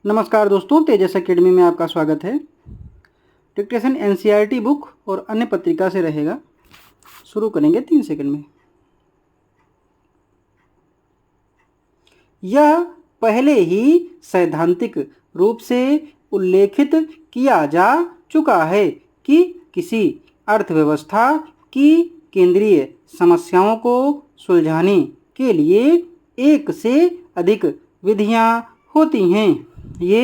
नमस्कार दोस्तों, तेजस एकेडमी में आपका स्वागत है। डिक्टेशन एनसीईआरटी बुक और अन्य पत्रिका से रहेगा। शुरू करेंगे 3 सेकंड में। यह पहले ही सैद्धांतिक रूप से उल्लेखित किया जा चुका है कि किसी अर्थव्यवस्था की केंद्रीय समस्याओं को सुलझाने के लिए एक से अधिक विधियां होती हैं। ये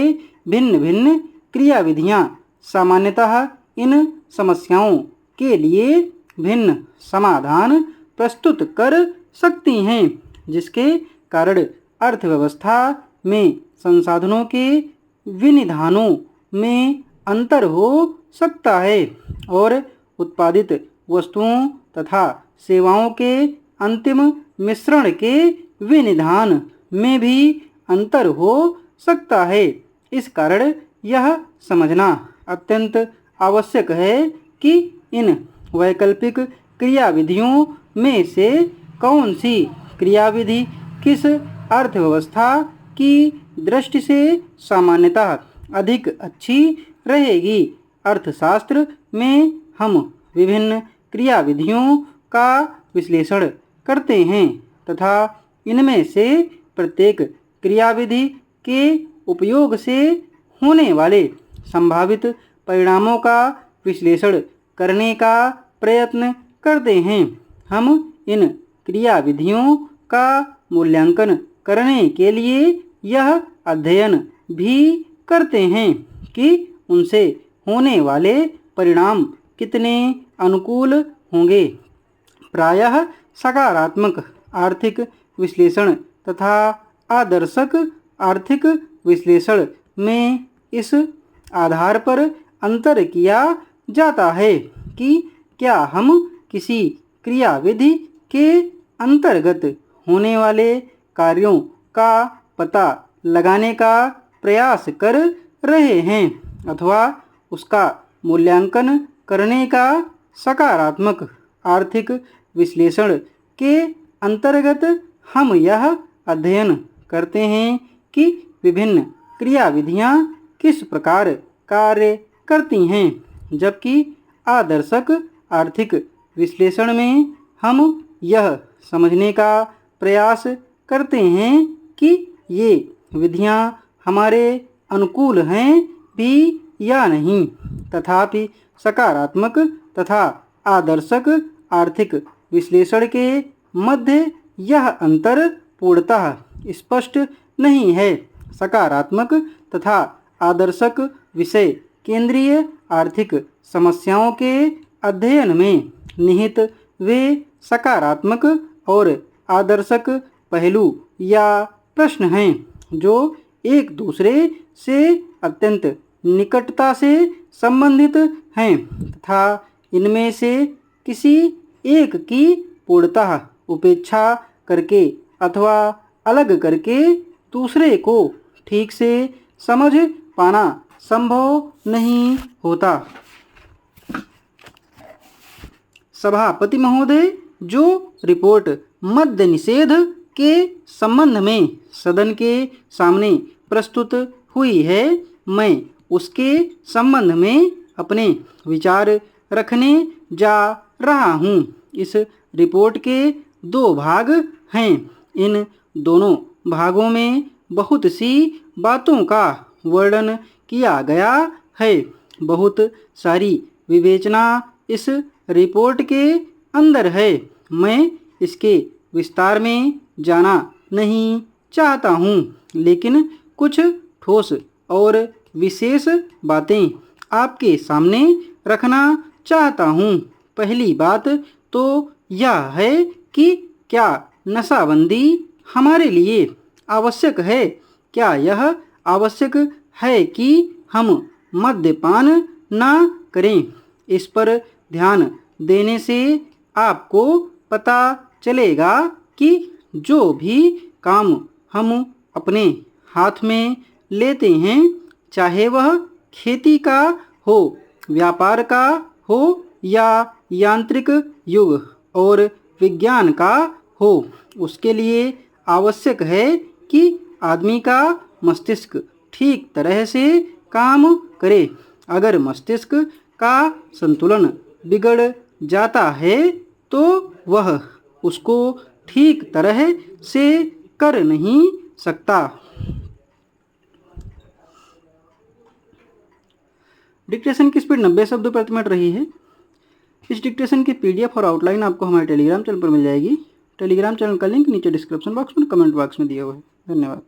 भिन्न भिन्न क्रियाविधियां सामान्यतः इन समस्याओं के लिए भिन्न समाधान प्रस्तुत कर सकती हैं, जिसके कारण अर्थव्यवस्था में संसाधनों के विनिधानों में अंतर हो सकता है और उत्पादित वस्तुओं तथा सेवाओं के अंतिम मिश्रण के विनिधान में भी अंतर हो सकता है। इस कारण यह समझना अत्यंत आवश्यक है कि इन वैकल्पिक क्रियाविधियों में से कौन सी क्रियाविधि किस अर्थव्यवस्था की दृष्टि से सामान्यतः अधिक अच्छी रहेगी। अर्थशास्त्र में हम विभिन्न क्रियाविधियों का विश्लेषण करते हैं तथा इनमें से प्रत्येक क्रियाविधि के उपयोग से होने वाले संभावित परिणामों का विश्लेषण करने का प्रयत्न करते हैं। हम इन क्रियाविधियों का मूल्यांकन करने के लिए यह अध्ययन भी करते हैं कि उनसे होने वाले परिणाम कितने अनुकूल होंगे। प्रायः सकारात्मक आर्थिक विश्लेषण तथा आदर्शक आर्थिक विश्लेषण में इस आधार पर अंतर किया जाता है कि क्या हम किसी क्रियाविधि के अंतर्गत होने वाले कार्यों का पता लगाने का प्रयास कर रहे हैं अथवा उसका मूल्यांकन करने का सकारात्मक आर्थिक विश्लेषण के अंतर्गत हम यह अध्ययन करते हैं कि विभिन्न क्रियाविधियां किस प्रकार कार्य करती हैं, जबकि आदर्शक आर्थिक विश्लेषण में हम यह समझने का प्रयास करते हैं कि ये विधियां हमारे अनुकूल हैं भी या नहीं। तथापि सकारात्मक तथा आदर्शक आर्थिक विश्लेषण के मध्य यह अंतर पूर्णतः स्पष्ट नहीं है। सकारात्मक तथा आदर्शक विषय केंद्रीय आर्थिक समस्याओं के अध्ययन में निहित वे सकारात्मक और आदर्शक पहलू या प्रश्न हैं जो एक दूसरे से अत्यंत निकटता से संबंधित हैं तथा इनमें से किसी एक की पूर्णतः उपेक्षा करके अथवा अलग करके दूसरे को ठीक से समझ पाना संभव नहीं होता। सभापति महोदय, जो रिपोर्ट मद्य निषेध के संबंध में सदन के सामने प्रस्तुत हुई है, मैं उसके संबंध में अपने विचार रखने जा रहा हूँ। इस रिपोर्ट के 2 भाग हैं। इन दोनों भागों में बहुत सी बातों का वर्णन किया गया है। बहुत सारी विवेचना इस रिपोर्ट के अंदर है। मैं इसके विस्तार में जाना नहीं चाहता हूँ, लेकिन कुछ ठोस और विशेष बातें आपके सामने रखना चाहता हूँ। पहली बात तो यह है कि क्या नशाबंदी हमारे लिए आवश्यक है? क्या यह आवश्यक है कि हम मद्यपान ना करें? इस पर ध्यान देने से आपको पता चलेगा कि जो भी काम हम अपने हाथ में लेते हैं, चाहे वह खेती का हो, व्यापार का हो या यांत्रिक युग और विज्ञान का हो, उसके लिए आवश्यक है कि आदमी का मस्तिष्क ठीक तरह से काम करे। अगर मस्तिष्क का संतुलन बिगड़ जाता है तो वह उसको ठीक तरह से कर नहीं सकता। डिक्टेशन की स्पीड 90 शब्द प्रति मिनट रही है। इस डिक्टेशन की PDF और आउटलाइन आपको हमारे टेलीग्राम चैनल पर मिल जाएगी। टेलीग्राम चैनल का लिंक नीचे डिस्क्रिप्शन बॉक्स में, कमेंट बॉक्स में दिया हुआ है। धन्यवाद।